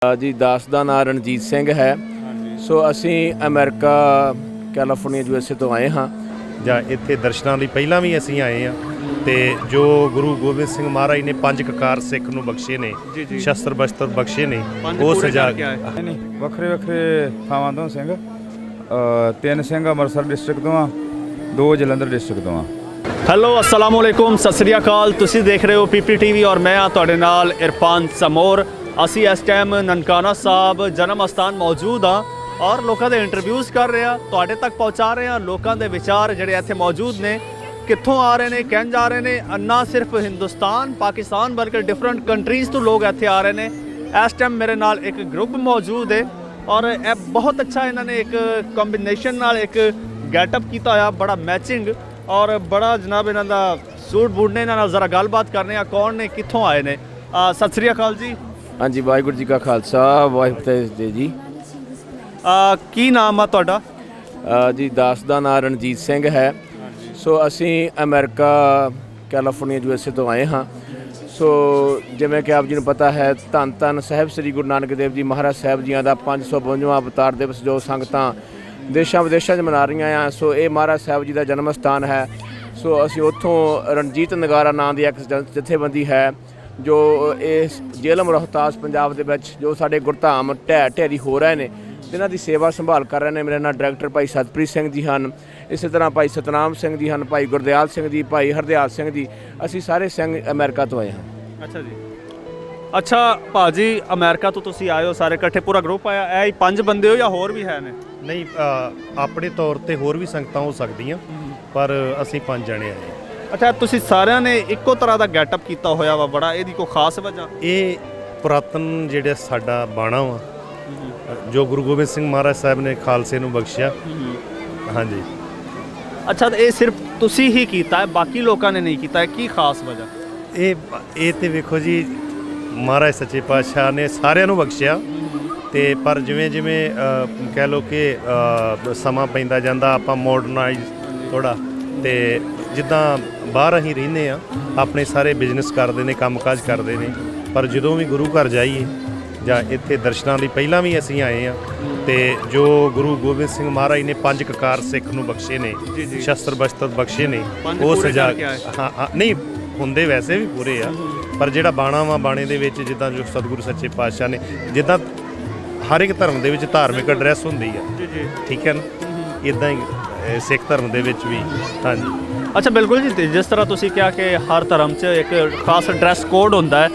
ਜੀ ਦਾਸ ਦਾ ਨਾਂ ਰਣਜੀਤ ਸਿੰਘ ਹੈ। ਸੋ ਅਸੀਂ ਅਮਰੀਕਾ ਕੈਲੀਫੋਰਨੀਆ USA ਤੋਂ ਆਏ ਹਾਂ। ਜਾਂ ਇੱਥੇ ਦਰਸ਼ਨਾਂ ਲਈ ਪਹਿਲਾਂ ਵੀ ਅਸੀਂ ਆਏ ਹਾਂ ਤੇ ਜੋ ਗੁਰੂ ਗੋਬਿੰਦ ਸਿੰਘ ਮਹਾਰਾਜ ਨੇ 5 ਕਕਾਰ ਸਿੱਖ ਨੂੰ ਬਖਸ਼ੇ ਨੇ, ਸ਼ਸਤਰ ਬਸਤਰ ਬਖਸ਼ੇ ਨੇ, ਉਹ ਸਜਾ ਕੇ ਨਹੀਂ ਵੱਖਰੇ ਵੱਖਰੇ ਥਾਵਾਂ ਤੋਂ ਸਿੰਘ 3 ਸਿੰਘ ਅੰਮ੍ਰਿਤਸਰ ਡਿਸਟ੍ਰਿਕਟ ਤੋਂ ਆ, 2 ਜਲੰਧਰ ਡਿਸਟ੍ਰਿਕਟ ਤੋਂ ਆ। ਹੈਲੋ अस्सलाम वालेकुम सत श्री अकाल। ਤੁਸੀਂ ਦੇਖ ਰਹੇ ਹੋ PPTV ਔਰ ਮੈਂ ਆ ਤੁਹਾਡੇ ਨਾਲ ਇਰਫਾਨ ਸਮੋਰ। ਅਸੀਂ ਇਸ ਟਾਈਮ ਨਨਕਾਣਾ ਸਾਹਿਬ ਜਨਮ ਅਸਥਾਨ ਮੌਜੂਦ ਹਾਂ ਔਰ ਲੋਕਾਂ ਦੇ ਇੰਟਰਵਿਊਜ਼ ਕਰ ਰਹੇ ਹਾਂ, ਤੁਹਾਡੇ ਤੱਕ ਪਹੁੰਚਾ ਰਹੇ ਹਾਂ ਲੋਕਾਂ ਦੇ ਵਿਚਾਰ ਜਿਹੜੇ ਇੱਥੇ ਮੌਜੂਦ ਨੇ, ਕਿੱਥੋਂ ਆ ਰਹੇ ਨੇ, ਕਿੰਝ ਆ ਰਹੇ ਨੇ। ਨਾ ਸਿਰਫ ਹਿੰਦੁਸਤਾਨ ਪਾਕਿਸਤਾਨ ਬਲਕਿ ਡਿਫਰੈਂਟ ਕੰਟਰੀਜ਼ ਤੋਂ ਲੋਕ ਇੱਥੇ ਆ ਰਹੇ ਨੇ। ਇਸ ਟਾਈਮ ਮੇਰੇ ਨਾਲ ਇੱਕ ਗਰੁੱਪ ਮੌਜੂਦ ਹੈ ਔਰ ਇਹ ਬਹੁਤ ਅੱਛਾ ਇਹਨਾਂ ਨੇ ਇੱਕ ਕੰਬੀਨੇਸ਼ਨ ਨਾਲ ਇੱਕ ਗੈਟਅਪ ਕੀਤਾ ਹੋਇਆ, ਬੜਾ ਮੈਚਿੰਗ ਔਰ ਬੜਾ ਜਨਾਬ ਇਹਨਾਂ ਦਾ ਸੂਟ ਬੂਟ ਨੇ। ਇਹਨਾਂ ਨਾਲ ਜ਼ਰਾ ਗੱਲਬਾਤ ਕਰਨੇ ਆ, ਕੌਣ ਨੇ, ਕਿੱਥੋਂ ਆਏ ਨੇ। ਸਤਿ ਸ੍ਰੀ ਅਕਾਲ ਜੀ। ਹਾਂਜੀ, ਵਾਹਿਗੁਰੂ ਜੀ ਕਾ ਖਾਲਸਾ ਵਾਹਿਗੁਰੂ ਜੀ ਜੀ। ਕੀ ਨਾਮ ਆ ਤੁਹਾਡਾ? ਜੀ ਦਾਸ ਦਾ ਨਾਂ ਰਣਜੀਤ ਸਿੰਘ ਹੈ। ਸੋ ਅਸੀਂ ਅਮਰੀਕਾ ਕੈਲੀਫੋਰਨੀਆ USA ਤੋਂ ਆਏ ਹਾਂ। ਸੋ ਜਿਵੇਂ ਕਿ ਆਪ ਜੀ ਨੂੰ ਪਤਾ ਹੈ, ਧੰਨ ਧੰਨ ਸਾਹਿਬ ਸ੍ਰੀ ਗੁਰੂ ਨਾਨਕ ਦੇਵ ਜੀ ਮਹਾਰਾਜ ਸਾਹਿਬ ਜੀਆਂ ਦਾ 552ਵਾਂ ਅਵਤਾਰ ਦਿਵਸ ਜੋ ਸੰਗਤਾਂ ਦੇਸ਼ਾਂ ਵਿਦੇਸ਼ਾਂ 'ਚ ਮਨਾ ਰਹੀਆਂ ਆ। ਸੋ ਇਹ ਮਹਾਰਾਜ ਸਾਹਿਬ ਜੀ ਦਾ ਜਨਮ ਸਥਾਨ ਹੈ। ਸੋ ਅਸੀਂ ਉੱਥੋਂ ਰਣਜੀਤ ਨਗਾਰਾ ਨਾਂ ਦੀ ਇੱਕ ਜਥੇਬੰਦੀ ਹੈ ਜੋ ਇਸ ਜੇਲ੍ਹ ਰੋਹਤਾਸ ਪੰਜਾਬ ਦੇ ਵਿੱਚ ਜੋ ਸਾਡੇ ਗੁਰਧਾਮ ਢਹਿਰੀ ਹੋ ਰਹੇ ਨੇ, ਜਿਨ੍ਹਾਂ ਦੀ ਸੇਵਾ ਸੰਭਾਲ ਕਰ ਰਹੇ ਨੇ। ਮੇਰੇ ਨਾਲ ਡਾਇਰੈਕਟਰ ਭਾਈ ਸਤਪ੍ਰੀਤ ਸਿੰਘ ਜੀ ਹਨ, ਇਸੇ ਤਰ੍ਹਾਂ ਭਾਈ ਸਤਨਾਮ ਸਿੰਘ ਜੀ ਹਨ, ਭਾਈ ਗੁਰਦਿਆਲ ਸਿੰਘ ਜੀ, ਭਾਈ ਹਰਦਿਆਲ ਸਿੰਘ ਜੀ। ਅਸੀਂ ਸਾਰੇ ਸਿੰਘ ਅਮਰੀਕਾ ਤੋਂ ਆਏ ਹਾਂ। ਅੱਛਾ ਜੀ, ਅੱਛਾ ਭਾਜੀ, ਅਮਰੀਕਾ ਤੋਂ ਤੁਸੀਂ ਆਏ ਹੋ ਸਾਰੇ ਇਕੱਠੇ, ਪੂਰਾ ਗਰੁੱਪ ਆਇਆ? ਇਹ ਹੀ 5 ਬੰਦੇ ਹੋ ਜਾਂ ਹੋਰ ਵੀ ਹੈ ਨੇ? ਨਹੀਂ, ਆਪਣੇ ਤੌਰ ਤੇ ਹੋਰ ਵੀ ਸੰਗਤਾਂ ਹੋ ਸਕਦੀਆਂ, ਪਰ ਅਸੀਂ 5 ਜਣੇ ਆਏ। ਅੱਛਾ, ਤੁਸੀਂ ਸਾਰਿਆਂ ਨੇ ਇੱਕੋ ਤਰ੍ਹਾਂ ਦਾ ਗੈਟਅਪ ਕੀਤਾ ਹੋਇਆ ਵਾ, ਬੜਾ ਇਹਦੀ ਕੋਈ ਖਾਸ ਵਜ੍ਹਾ? ਇਹ ਪੁਰਾਤਨ ਜਿਹੜਾ ਸਾਡਾ ਬਾਣਾ ਵਾ ਜੋ ਗੁਰੂ ਗੋਬਿੰਦ ਸਿੰਘ ਮਹਾਰਾਜ ਸਾਹਿਬ ਨੇ ਖਾਲਸੇ ਨੂੰ ਬਖਸ਼ਿਆ। ਹਾਂਜੀ। ਅੱਛਾ, ਤਾਂ ਇਹ ਸਿਰਫ ਤੁਸੀਂ ਹੀ ਕੀਤਾ ਹੈ, ਬਾਕੀ ਲੋਕਾਂ ਨੇ ਨਹੀਂ ਕੀਤਾ? ਕੀ ਖਾਸ ਵਜ੍ਹਾ? ਇਹ ਤੇ ਵੇਖੋ ਜੀ, ਮਹਾਰਾਜ ਸੱਚੇ ਪਾਤਸ਼ਾਹ ਨੇ ਸਾਰਿਆਂ ਨੂੰ ਬਖਸ਼ਿਆ ਤੇ ਪਰ ਜਿਵੇਂ ਜਿਵੇਂ ਕਹਿ ਲਓ ਕਿ ਸਮਾਂ ਪੈਂਦਾ ਜਾਂਦਾ, ਆਪਾਂ ਮੋਡਰਨਾਈਜ਼ ਥੋੜ੍ਹਾ, ਤੇ ਜਿੱਦਾਂ ਬਾਹਰ ਅਸੀਂ ਰਹਿੰਦੇ ਹਾਂ, ਆਪਣੇ ਸਾਰੇ ਬਿਜ਼ਨਸ ਕਰਦੇ ਨੇ, ਕੰਮਕਾਜ ਕਰਦੇ ਨੇ, ਪਰ ਜਦੋਂ ਵੀ ਗੁਰੂ ਘਰ ਜਾਈਏ ਜਾਂ ਇੱਥੇ ਦਰਸ਼ਨਾਂ ਲਈ ਪਹਿਲਾਂ ਵੀ ਅਸੀਂ ਆਏ ਹਾਂ ਤੇ ਜੋ ਗੁਰੂ ਗੋਬਿੰਦ ਸਿੰਘ ਮਹਾਰਾਜ ਨੇ 5 ਕਕਾਰ ਸਿੱਖ ਨੂੰ ਬਖਸ਼ੇ ਨੇ, ਸ਼ਸਤਰ ਬਸਤਰ ਬਖਸ਼ੇ ਨੇ, ਉਹ ਸਜਾ ਹਾਂ ਨਹੀਂ ਹੁੰਦੇ ਵੈਸੇ ਵੀ ਪੂਰੇ ਆ, ਪਰ ਜਿਹੜਾ ਬਾਣਾ ਵਾ, ਬਾਣੇ ਦੇ ਵਿੱਚ ਜਿੱਦਾਂ ਜੋ ਸਤਿਗੁਰੂ ਸੱਚੇ ਪਾਤਸ਼ਾਹ ਨੇ, ਜਿੱਦਾਂ ਹਰ ਇੱਕ ਧਰਮ ਦੇ ਵਿੱਚ ਧਾਰਮਿਕ ਐਡਰੈਸ ਹੁੰਦੀ ਆ, ਠੀਕ ਹੈ ਨਾ, ਇੱਦਾਂ ਹੀ ਸਿੱਖ ਧਰਮ ਦੇ ਵਿੱਚ ਵੀ। ਹਾਂਜੀ। ਅੱਛਾ, ਬਿਲਕੁਲ ਜੀ। ਜਿਸ ਤਰ੍ਹਾਂ ਤੁਸੀਂ ਕਿਹਾ ਕਿ ਹਰ ਧਰਮ 'ਚ ਇੱਕ ਖਾਸ ਡਰੈਸ ਕੋਡ ਹੁੰਦਾ ਹੈ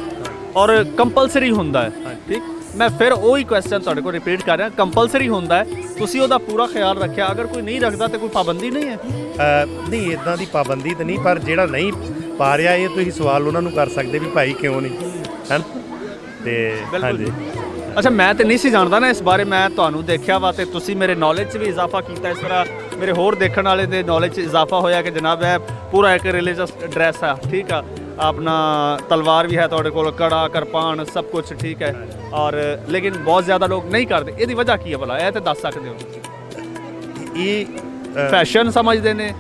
ਔਰ ਕੰਪਲਸਰੀ ਹੁੰਦਾ ਹੈ, ਠੀਕ। ਮੈਂ ਫਿਰ ਉਹੀ ਕੁਐਸਚਨ ਤੁਹਾਡੇ ਕੋਲ ਰਿਪੀਟ ਕਰ ਰਿਹਾ, ਕੰਪਲਸਰੀ ਹੁੰਦਾ ਹੈ, ਤੁਸੀਂ ਉਹਦਾ ਪੂਰਾ ਖਿਆਲ ਰੱਖਿਆ? ਅਗਰ ਕੋਈ ਨਹੀਂ ਰੱਖਦਾ ਤਾਂ ਕੋਈ ਪਾਬੰਦੀ ਨਹੀਂ ਹੈ? ਨਹੀਂ, ਇੱਦਾਂ ਦੀ ਪਾਬੰਦੀ ਤਾਂ ਨਹੀਂ, ਪਰ ਜਿਹੜਾ ਨਹੀਂ ਪਾ ਰਿਹਾ, ਇਹ ਤੁਸੀਂ ਸਵਾਲ ਉਹਨਾਂ ਨੂੰ ਕਰ ਸਕਦੇ ਵੀ ਭਾਈ ਕਿਉਂ ਨਹੀਂ, ਹੈ ਨਾ। ਤੇ ਹਾਂਜੀ। ਅੱਛਾ, ਮੈਂ ਤਾਂ ਨਹੀਂ ਸੀ ਜਾਣਦਾ ਨਾ ਇਸ ਬਾਰੇ, ਮੈਂ ਤੁਹਾਨੂੰ ਦੇਖਿਆ ਵਾ ਤੇ ਤੁਸੀਂ ਮੇਰੇ ਨੌਲੇਜ 'ਚ ਵੀ ਇਜ਼ਾਫਾ ਕੀਤਾ। ਇਸ ਤਰ੍ਹਾਂ ਮੇਰੇ ਹੋਰ ਦੇਖਣ ਵਾਲੇ ਦੇ ਨੌਲੇਜ 'ਚ ਇਜ਼ਾਫਾ ਹੋਇਆ ਕਿ ਜਨਾਬ ਇਹ ਪੂਰਾ ਇੱਕ ਰਿਲੀਜੀਅਸ ਡਰੈਸ ਆ, ਠੀਕ ਆ। ਆਪਣਾ ਤਲਵਾਰ ਵੀ ਹੈ ਤੁਹਾਡੇ ਕੋਲ, ਕੜਾ, ਕਿਰਪਾਨ, ਸਭ ਕੁਝ ਠੀਕ ਹੈ, ਔਰ ਲੇਕਿਨ ਬਹੁਤ ਜ਼ਿਆਦਾ ਲੋਕ ਨਹੀਂ ਕਰਦੇ। ਇਹਦੀ ਵਜ੍ਹਾ ਕੀ ਹੈ ਭਲਾ? ਇਹ ਤਾਂ ਦੱਸ ਸਕਦੇ ਹੋ? ਇਹ ਫੈਸ਼ਨ ਸਮਝਦੇ ਨੇ,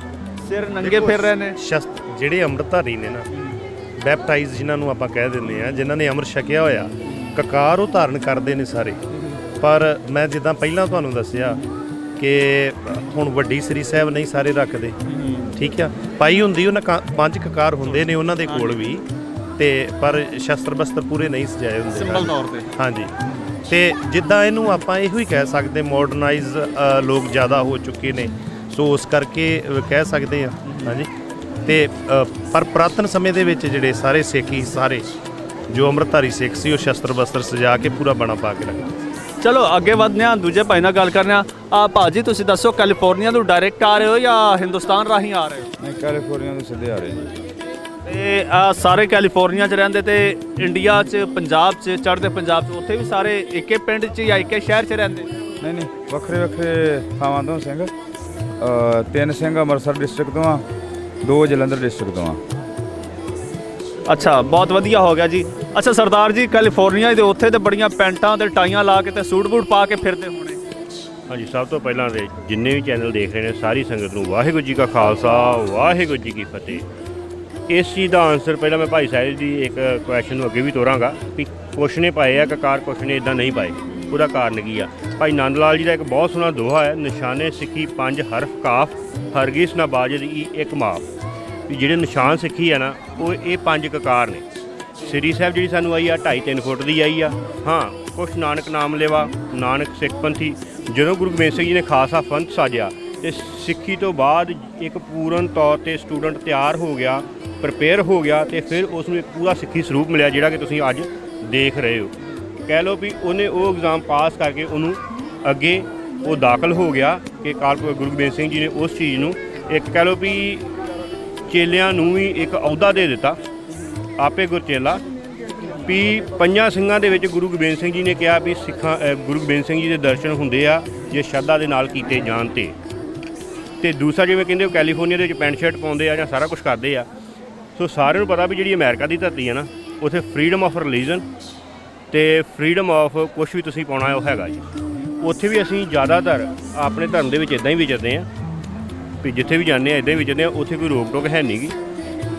ਸਿਰ ਨੰਗੇ ਫਿਰ ਰਹੇ ਨੇ। ਜਿਹੜੇ ਅੰਮ੍ਰਿਤਧਾਰੀ ਨੇ ਨਾ, ਬੈਪਟਾਈਜ਼ ਜਿਨ੍ਹਾਂ ਨੂੰ ਆਪਾਂ ਕਹਿ ਦਿੰਦੇ ਆ, ਜਿਨ੍ਹਾਂ ਨੇ ਅੰਮ੍ਰਿਤ ਛਕਿਆ ਹੋਇਆ, ਕਕਾਰ ਉਹ ਧਾਰਨ ਕਰਦੇ ਨੇ ਸਾਰੇ। ਪਰ ਮੈਂ ਜਿੱਦਾਂ ਪਹਿਲਾਂ ਤੁਹਾਨੂੰ ਦੱਸਿਆ ਕਿ ਹੁਣ ਵੱਡੀ ਸ੍ਰੀ ਸਾਹਿਬ ਨਹੀਂ ਸਾਰੇ ਰੱਖਦੇ, ਠੀਕ ਆ। ਪਾਈ ਹੁੰਦੀ ਉਹਨਾਂ 5 ਕਕਾਰ ਹੁੰਦੇ ਨੇ ਉਹਨਾਂ ਦੇ ਕੋਲ ਵੀ, ਤੇ ਪਰ ਸ਼ਸਤਰ ਬਸਤਰ ਪੂਰੇ ਨਹੀਂ ਸਜਾਏ ਹੁੰਦੇ ਸਿੰਬਲ ਤੌਰ ਤੇ। ਹਾਂਜੀ। ਤੇ ਜਿੱਦਾਂ ਇਹਨੂੰ ਆਪਾਂ ਇਹੋ ਹੀ ਕਹਿ ਸਕਦੇ, ਮੋਡਰਨਾਈਜ਼ ਲੋਕ ਜ਼ਿਆਦਾ ਹੋ ਚੁੱਕੇ ਨੇ, ਸੋ ਉਸ ਕਰਕੇ ਕਹਿ ਸਕਦੇ ਆ। ਹਾਂਜੀ। ਤੇ ਪਰ ਪੁਰਾਤਨ ਸਮੇਂ ਦੇ ਵਿੱਚ ਜਿਹੜੇ ਸਾਰੇ ਸਿੱਖੀ, ਸਾਰੇ ਜੋ ਅੰਮ੍ਰਿਤਧਾਰੀ ਸਿੱਖ ਸੀ, ਉਹ ਸ਼ਸਤਰ ਬਸਤਰ ਸਜਾ ਕੇ ਪੂਰਾ ਬਣਾ ਪਾ ਕੇ ਰੱਖਦੇ। ਚਲੋ ਅੱਗੇ ਵਧਦੇ ਹਾਂ, ਦੂਜੇ ਭਾਈ ਨਾਲ ਗੱਲ ਕਰਨੇ ਆ। ਭਾਜੀ, ਤੁਸੀਂ ਦੱਸੋ, ਕੈਲੀਫੋਰਨੀਆ ਤੋਂ ਡਾਇਰੈਕਟ ਆ ਰਹੇ ਹੋ ਜਾਂ ਹਿੰਦੁਸਤਾਨ ਰਾਹੀਂ ਆ ਰਹੇ ਹੋ? ਨਹੀਂ, ਕੈਲੀਫੋਰਨੀਆ ਤੋਂ ਸਿੱਧੇ ਆ ਰਹੇ ਜੀ। ਤੇ ਸਾਰੇ ਕੈਲੀਫੋਰਨੀਆ 'ਚ ਰਹਿੰਦੇ ਤੇ ਇੰਡੀਆ 'ਚ, ਪੰਜਾਬ 'ਚ, ਚੜ੍ਹਦੇ ਪੰਜਾਬ 'ਚ, ਉੱਥੇ ਵੀ ਸਾਰੇ ਇੱਕੇ ਪਿੰਡ 'ਚ ਜਾਂ ਇੱਕੇ ਸ਼ਹਿਰ 'ਚ ਰਹਿੰਦੇ? ਨਹੀਂ ਨਹੀਂ, ਵੱਖਰੇ ਵੱਖਰੇ ਥਾਵਾਂ ਤੋਂ ਸਿੰਘ 3 ਸਿੰਘ ਅੰਮ੍ਰਿਤਸਰ ਡਿਸਟ੍ਰਿਕਟ ਤੋਂ ਆ, 2 ਜਲੰਧਰ ਡਿਸਟ੍ਰਿਕਟ ਤੋਂ ਆ। ਅੱਛਾ, ਬਹੁਤ ਵਧੀਆ ਹੋ ਗਿਆ ਜੀ। ਅੱਛਾ ਸਰਦਾਰ ਜੀ, ਕੈਲੀਫੋਰਨੀਆ ਦੇ ਉੱਥੇ ਤੇ ਬੜੀਆਂ ਪੈਂਟਾਂ ਤੇ ਟਾਈਆਂ ਲਾ ਕੇ ਤੇ ਸੂਟ ਬੂਟ ਪਾ ਕੇ ਫਿਰਦੇ ਹੋਣੇ? ਹਾਂਜੀ, ਸਭ ਤੋਂ ਪਹਿਲਾਂ ਦੇ ਜਿੰਨੇ ਵੀ ਚੈਨਲ ਦੇਖ ਰਹੇ ਨੇ ਸਾਰੀ ਸੰਗਤ ਨੂੰ ਵਾਹਿਗੁਰੂ ਜੀ ਕਾ ਖਾਲਸਾ, ਵਾਹਿਗੁਰੂ ਜੀ ਕੀ ਫਤਿਹ। ਇਸ ਚੀਜ਼ ਦਾ ਆਨਸਰ ਪਹਿਲਾਂ ਮੈਂ ਭਾਈ ਸਾਹਿਬ ਦੀ ਇੱਕ ਕੁਐਸਚਨ ਨੂੰ ਅੱਗੇ ਵੀ ਤੋਰਾਂਗਾ ਵੀ ਕੁਛ ਨੇ ਪਾਏ ਆ ਕਕਾਰ, ਕੁਛ ਨੇ ਇਦਾਂ ਨਹੀਂ ਪਾਏ। ਉਹਦਾ ਕਾਰਨ ਕੀ ਆ? ਭਾਈ ਨੰਦ ਲਾਲ ਜੀ ਦਾ ਇੱਕ ਬਹੁਤ ਸੋਹਣਾ ਦੋਹਾ ਹੈ, ਨਿਸ਼ਾਨੇ ਸਿੱਖੀ 5 ਹਰਫ ਕਾਫ, ਹਰਗਿਜ਼ ਨਾ ਬਾਜਦ ਈ ਇੱਕ ਮਾਫ। ਵੀ ਜਿਹੜੇ ਨਿਸ਼ਾਨ ਸਿੱਖੀ ਆ ਨਾ ਉਹ ਇਹ 5 ਕਕਾਰ ਨੇ। ਸ੍ਰੀ ਸਾਹਿਬ ਜਿਹੜੀ ਸਾਨੂੰ ਆਈ ਆ 2.5-3 ਫੁੱਟ ਦੀ ਆਈ ਆ। ਹਾਂ, ਕੁਛ ਨਾਨਕ ਨਾਮ ਲੇਵਾ, ਨਾਨਕ ਸਿੱਖ ਪੰਥੀ। ਜਦੋਂ ਗੁਰੂ ਗੋਬਿੰਦ ਸਿੰਘ ਜੀ ਨੇ ਖਾਲਸਾ ਪੰਥ ਸਾਜਿਆ ਤੇ ਸਿੱਖੀ ਤੋਂ ਬਾਅਦ ਇੱਕ ਪੂਰਨ ਤੌਰ ਤੇ ਸਟੂਡੈਂਟ ਤਿਆਰ ਹੋ ਗਿਆ, ਪ੍ਰਪੇਅਰ ਹੋ ਗਿਆ ਤੇ ਫਿਰ ਉਸ ਨੂੰ ਇੱਕ ਪੂਰਾ ਸਿੱਖੀ ਸਰੂਪ ਮਿਲਿਆ ਜਿਹੜਾ ਕਿ ਤੁਸੀਂ ਅੱਜ ਦੇਖ ਰਹੇ ਹੋ। ਕਹਿ ਲਓ ਵੀ ਉਹਨੇ ਉਹ ਐਗਜ਼ਾਮ ਪਾਸ ਕਰਕੇ ਉਹਨੂੰ ਅੱਗੇ ਉਹ ਦਾਖਲ ਹੋ ਗਿਆ ਕਿ ਗੁਰੂ ਗੋਬਿੰਦ ਸਿੰਘ ਜੀ ਨੇ ਉਸ ਚੀਜ਼ ਨੂੰ ਇੱਕ ਕਹਿ ਲਓ ਵੀ ਚੇਲਿਆਂ ਨੂੰ ਵੀ ਇੱਕ ਅਹੁਦਾ ਦੇ ਦਿੱਤਾ, ਆਪੇ ਗੁਰਚੇਲਾ। ਵੀ 5 ਸਿੰਘਾਂ ਦੇ ਵਿੱਚ ਗੁਰੂ ਗੋਬਿੰਦ ਸਿੰਘ ਜੀ ਨੇ ਕਿਹਾ ਵੀ ਗੁਰੂ ਗੋਬਿੰਦ ਸਿੰਘ ਜੀ ਦੇ ਦਰਸ਼ਨ ਹੁੰਦੇ ਆ ਜੇ ਸ਼ਰਧਾ ਦੇ ਨਾਲ ਕੀਤੇ ਜਾਣ ਤੇ ਦੂਸਰਾ ਜਿਵੇਂ ਕਹਿੰਦੇ ਉਹ ਕੈਲੀਫੋਰਨੀਆ ਦੇ ਵਿੱਚ ਪੈਂਟ ਸ਼ਰਟ ਪਾਉਂਦੇ ਆ ਜਾਂ ਸਾਰਾ ਕੁਝ ਕਰਦੇ ਆ। ਸੋ ਸਾਰਿਆਂ ਨੂੰ ਪਤਾ ਵੀ ਜਿਹੜੀ ਅਮਰੀਕਾ ਦੀ ਧਰਤੀ ਹੈ ਨਾ, ਉੱਥੇ ਫਰੀडम ਆਫ ਰਿਲੀਜਨ ਤੇ ਫਰੀडम ਆਫ ਕੁਛ ਵੀ ਤੁਸੀਂ ਪਾਉਣਾ ਉਹ ਹੈਗਾ ਜੀ। ਉੱਥੇ ਵੀ ਅਸੀਂ ਜ਼ਿਆਦਾਤਰ ਆਪਣੇ ਧਰਮ ਦੇ ਵਿੱਚ ਇਦਾਂ ਹੀ ਵਿਚਰਦੇ ਹਾਂ ਵੀ ਜਿੱਥੇ ਵੀ ਜਾਂਦੇ ਆ ਇਦਾਂ ਹੀ ਵਿਚਰਦੇ ਹਾਂ, ਉੱਥੇ ਕੋਈ ਰੋਕ ਟੋਕ ਹੈ ਨਹੀਂ ਗੀ।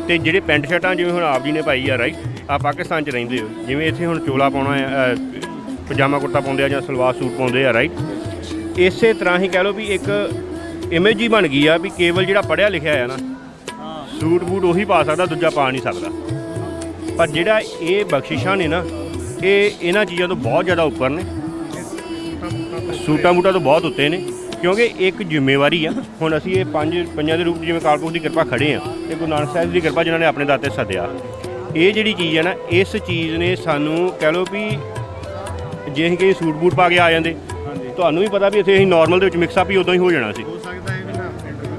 ਤੇ ਜਿਹੜੇ ਪੈਂਟ ਸ਼ਰਟਾਂ ਜਿਵੇਂ ਹੁਣ ਆਪ ਜੀ ਨੇ ਪਾਈ ਆ, ਰਾਈਟ, ਆ ਪਾਕਿਸਤਾਨ 'ਚ ਰਹਿੰਦੇ ਹੋ, ਜਿਵੇਂ ਇੱਥੇ ਹੁਣ ਚੋਲਾ ਪਾਉਣਾ ਆ, ਪਜਾਮਾ ਕੁੜਤਾ ਪਾਉਂਦੇ ਆ ਜਾਂ ਸਲਵਾਰ ਸੂਟ ਪਾਉਂਦੇ ਆ, ਰਾਈਟ। ਇਸੇ ਤਰ੍ਹਾਂ ਹੀ ਕਹਿ ਲਓ ਵੀ ਇੱਕ ਇਮੇਜ ਹੀ ਬਣ ਗਈ ਆ ਵੀ ਕੇਵਲ ਜਿਹੜਾ ਪੜ੍ਹਿਆ ਲਿਖਿਆ ਆ ਨਾ ਸੂਟ ਬੂਟ ਉਹੀ ਪਾ ਸਕਦਾ, ਦੂਜਾ ਪਾ ਨਹੀਂ ਸਕਦਾ। ਪਰ ਜਿਹੜਾ ਇਹ ਬਖਸ਼ਿਸ਼ਾਂ ਨੇ ਨਾ ਇਹ ਇਹਨਾਂ ਚੀਜ਼ਾਂ ਤੋਂ ਬਹੁਤ ਜ਼ਿਆਦਾ ਉੱਪਰ ਨੇ, ਸੂਟਾਂ ਬੂਟਾਂ ਤੋਂ ਬਹੁਤ ਉੱਤੇ ਨੇ, ਕਿਉਂਕਿ ਇੱਕ ਜ਼ਿੰਮੇਵਾਰੀ ਆ। ਹੁਣ ਅਸੀਂ ਇਹ ਪੰਜਾਂ ਦੇ ਰੂਪ ਜਿਵੇਂ ਅਕਾਲ ਪੁਰਖ ਦੀ ਕਿਰਪਾ ਖੜੇ ਆ ਤੇ ਗੁਰੂ ਨਾਨਕ ਸਾਹਿਬ ਦੀ ਕਿਰਪਾ ਜਿਨ੍ਹਾਂ ਨੇ ਆਪਣੇ ਦਾਤੇ ਸੱਦਿਆ, ਇਹ ਜਿਹੜੀ ਚੀਜ਼ ਹੈ ਨਾ ਇਸ ਚੀਜ਼ ਨੇ ਸਾਨੂੰ ਕਹਿ ਲਓ ਵੀ ਜੇ ਅਸੀਂ ਕਈ ਸੂਟ ਬੂਟ ਪਾ ਕੇ ਆ ਜਾਂਦੇ, ਤੁਹਾਨੂੰ ਵੀ ਪਤਾ ਵੀ ਇੱਥੇ ਅਸੀਂ ਨਾਰਮਲ ਦੇ ਵਿੱਚ ਮਿਕਸਅਪ ਹੀ ਉਦੋਂ ਹੀ ਹੋ ਜਾਣਾ ਸੀ,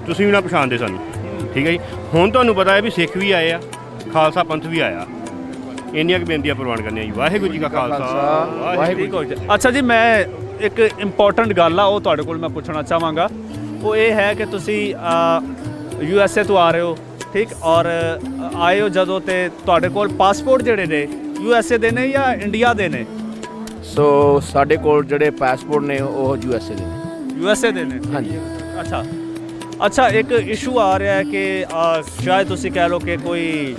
ਤੁਸੀਂ ਵੀ ਨਾ ਪਛਾਣਦੇ ਸਾਨੂੰ, ਠੀਕ ਹੈ ਜੀ। ਹੁਣ ਤੁਹਾਨੂੰ ਪਤਾ ਹੈ ਵੀ ਸਿੱਖ ਵੀ ਆਏ ਆ, ਖਾਲਸਾ ਪੰਥ ਵੀ ਆਇਆ। ਇੰਨੀਆਂ ਕੁ ਬੇਨਤੀਆਂ ਪ੍ਰਵਾਨ ਕਰਨੀਆਂ ਜੀ। ਵਾਹਿਗੁਰੂ ਜੀ ਕਾ ਖਾਲਸਾ, ਵਾਹਿਗੁਰੂ ਜੀ। ਅੱਛਾ ਜੀ, ਮੈਂ ਇੱਕ ਇੰਪੋਰਟੈਂਟ ਗੱਲ ਆ ਉਹ ਤੁਹਾਡੇ ਕੋਲ ਮੈਂ ਪੁੱਛਣਾ ਚਾਹਾਂਗਾ। ਉਹ ਇਹ ਹੈ ਕਿ ਤੁਸੀਂ USA ਤੋਂ ਆ ਰਹੇ ਹੋ, ਠੀਕ, ਔਰ ਆਏ ਹੋ ਜਦੋਂ ਤੇ ਤੁਹਾਡੇ ਕੋਲ ਪਾਸਪੋਰਟ ਜਿਹੜੇ ਨੇ USA ਦੇ ਨੇ ਜਾਂ ਇੰਡੀਆ ਦੇ ਨੇ? ਸੋ ਸਾਡੇ ਕੋਲ ਜਿਹੜੇ ਪਾਸਪੋਰਟ ਨੇ ਉਹ USA ਦੇ ਨੇ। USA ਦੇ ਨੇ, ਹਾਂਜੀ। ਅੱਛਾ, ਇੱਕ ਇਸ਼ੂ ਆ ਰਿਹਾ ਹੈ ਕਿ ਸ਼ਾਇਦ ਤੁਸੀਂ ਕਹਿ ਲਓ ਕਿ ਕੋਈ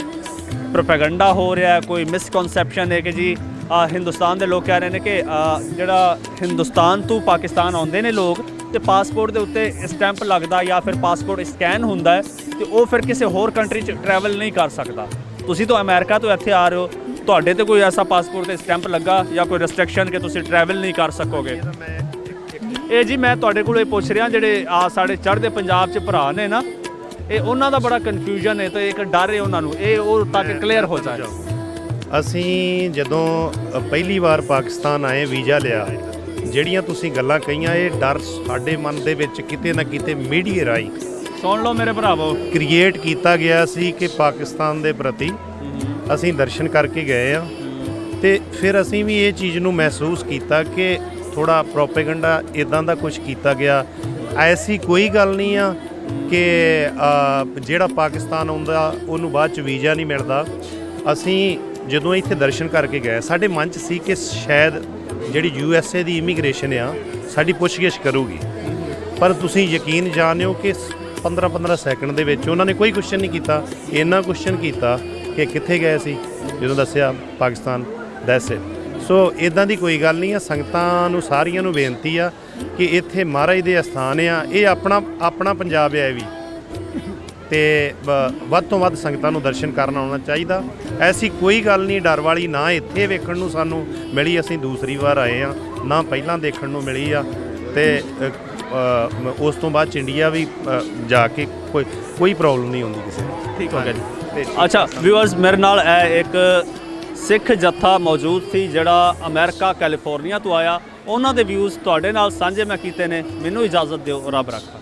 ਪ੍ਰੋਪੇਗੈਂਡਾ ਹੋ ਰਿਹਾ, ਕੋਈ ਮਿਸਕਨਸੈਪਸ਼ਨ ਹੈ ਕਿ ਜੀ ਹਿੰਦੁਸਤਾਨ ਦੇ ਲੋਕ ਕਹਿ ਰਹੇ ਨੇ ਕਿ ਜਿਹੜਾ ਹਿੰਦੁਸਤਾਨ ਤੋਂ ਪਾਕਿਸਤਾਨ ਆਉਂਦੇ ਨੇ ਲੋਕ ਤੇ ਪਾਸਪੋਰਟ ਦੇ ਉੱਤੇ ਸਟੈਂਪ ਲੱਗਦਾ ਜਾਂ ਫਿਰ ਪਾਸਪੋਰਟ ਸਕੈਨ ਹੁੰਦਾ ਹੈ ਤੇ ਉਹ ਫਿਰ ਕਿਸੇ ਹੋਰ ਕੰਟਰੀ 'ਚ ਟਰੈਵਲ ਨਹੀਂ ਕਰ ਸਕਦਾ। ਤੁਸੀਂ ਤਾਂ ਅਮਰੀਕਾ ਤੋਂ ਇੱਥੇ ਆ ਰਹੇ ਹੋ, ਤੁਹਾਡੇ ਤੇ ਕੋਈ ਐਸਾ ਪਾਸਪੋਰਟ ਤੇ ਸਟੈਂਪ ਲੱਗਾ ਜਾਂ ਕੋਈ ਰੈਸਟ੍ਰਿਕਸ਼ਨ ਕਿ ਤੁਸੀਂ ਟਰੈਵਲ ਨਹੀਂ ਕਰ ਸਕੋਗੇ? ਇਹ ਜੀ ਮੈਂ ਤੁਹਾਡੇ ਕੋਲ ਇਹ ਪੁੱਛ ਰਿਹਾ, ਜਿਹੜੇ ਸਾਡੇ ਚੜ੍ਹਦੇ ਪੰਜਾਬ 'ਚ ਭਰਾ ਨੇ ਨਾ, ਇਹ ਉਹਨਾਂ ਦਾ ਬੜਾ ਕਨਫਿਊਜ਼ਨ ਹੈ ਤੇ ਇੱਕ ਡਰ ਹੈ ਉਹਨਾਂ ਨੂੰ, ਇਹ ਉਹ ਤਾਂ ਕਿ ਕਲੀਅਰ ਹੋ ਜਾਏ। ਅਸੀਂ ਜਦੋਂ ਪਹਿਲੀ ਵਾਰ ਪਾਕਿਸਤਾਨ ਆਏ, ਵੀਜ਼ਾ ਲਿਆ, ਜਿਹੜੀਆਂ ਤੁਸੀਂ ਗੱਲਾਂ ਕਹੀਆਂ ਇਹ ਡਰ ਸਾਡੇ ਮਨ ਦੇ ਵਿੱਚ ਕਿਤੇ ਨਾ ਕਿਤੇ ਮੀਡੀਆ ਰਾਹੀਂ ਸੁਣ ਲਓ ਮੇਰੇ ਭਰਾਵੋ ਕ੍ਰੀਏਟ ਕੀਤਾ ਗਿਆ ਸੀ ਕਿ ਪਾਕਿਸਤਾਨ ਦੇ ਪ੍ਰਤੀ ਅਸੀਂ ਦਰਸ਼ਨ ਕਰਕੇ ਗਏ ਆ ਤੇ ਫਿਰ ਅਸੀਂ ਵੀ ਇਹ ਚੀਜ਼ ਨੂੰ ਮਹਿਸੂਸ ਕੀਤਾ ਕਿ ਥੋੜਾ ਪ੍ਰੋਪੇਗੈਂਡਾ ਇਦਾਂ ਦਾ ਕੁਝ ਕੀਤਾ ਗਿਆ। ਐਸੀ ਕੋਈ ਗੱਲ ਨਹੀਂ ਆ ਕਿ ਜਿਹੜਾ ਪਾਕਿਸਤਾਨ ਆਉਂਦਾ ਉਹਨੂੰ ਬਾਅਦ ਚ ਵੀਜ਼ਾ ਨਹੀਂ ਮਿਲਦਾ। ਅਸੀਂ ਜਦੋਂ ਇੱਥੇ ਦਰਸ਼ਨ ਕਰਕੇ ਗਏ ਸਾਡੇ ਮਨ 'ਚ ਸੀ ਕਿ ਸ਼ਾਇਦ ਜਿਹੜੀ USA ਦੀ ਇਮੀਗ੍ਰੇਸ਼ਨ ਆ ਸਾਡੀ ਪੁੱਛਗਿੱਛ ਕਰੂਗੀ, ਪਰ ਤੁਸੀਂ ਯਕੀਨ ਜਾਣਿਓ ਕਿ 15-15 ਸੈਕਿੰਡ ਦੇ ਵਿੱਚ ਉਹਨਾਂ ਨੇ ਕੋਈ ਕੁਐਸਚਨ ਨਹੀਂ ਕੀਤਾ। ਇੰਨਾ ਕੁਐਸਚਨ ਕੀਤਾ ਕਿ ਕਿੱਥੇ ਗਏ ਸੀ, ਜਦੋਂ ਦੱਸਿਆ ਪਾਕਿਸਤਾਨ, ਦੈਟਸ ਇਟ। ਸੋ ਇਦਾਂ ਦੀ ਕੋਈ ਗੱਲ ਨਹੀਂ ਆ। ਸੰਗਤਾਂ ਨੂੰ ਸਾਰੀਆਂ ਨੂੰ ਬੇਨਤੀ ਆ ਕਿ ਇੱਥੇ ਮਹਾਰਾਜ ਦੇ ਅਸਥਾਨ ਆ, ਇਹ ਆਪਣਾ ਪੰਜਾਬ ਹੈ ਵੀ, ਤੇ ਵੱਧ ਤੋਂ ਵੱਧ ਸੰਗਤਾਂ ਨੂੰ ਦਰਸ਼ਨ ਕਰਨ ਆਉਣਾ ਚਾਹੀਦਾ। ਐਸੀ ਕੋਈ ਗੱਲ ਨਹੀਂ ਡਰ ਵਾਲੀ, ਨਾ ਇੱਥੇ ਵੇਖਣ ਨੂੰ ਸਾਨੂੰ ਮਿਲੀ, ਅਸੀਂ ਦੂਸਰੀ ਵਾਰ ਆਏ ਆ, ਨਾ ਪਹਿਲਾਂ ਦੇਖਣ ਨੂੰ ਮਿਲੀ ਆ। ਤੇ ਉਸ ਤੋਂ ਬਾਅਦ ਇੰਡੀਆ ਵੀ ਜਾ ਕੇ ਕੋਈ ਪ੍ਰੋਬਲਮ ਨਹੀਂ ਹੁੰਦੀ ਕਿਸੇ ਨੂੰ। ਠੀਕ ਹੋ ਗਿਆ ਜੀ। ਅੱਛਾ ਵਿਊਅਰਸ, ਮੇਰੇ ਨਾਲ ਇਹ ਇੱਕ ਸਿੱਖ ਜੱਥਾ ਮੌਜੂਦ ਸੀ ਜਿਹੜਾ ਅਮਰੀਕਾ ਕੈਲੀਫੋਰਨੀਆ ਤੋਂ ਆਇਆ। ਉਹਨਾਂ ਦੇ ਵਿਊਜ਼ ਤੁਹਾਡੇ ਨਾਲ ਸਾਂਝੇ ਮੈਂ ਕੀਤੇ ਨੇ। ਮੈਨੂੰ ਇਜਾਜ਼ਤ ਦਿਓ, ਰੱਬ ਰੱਖਾ।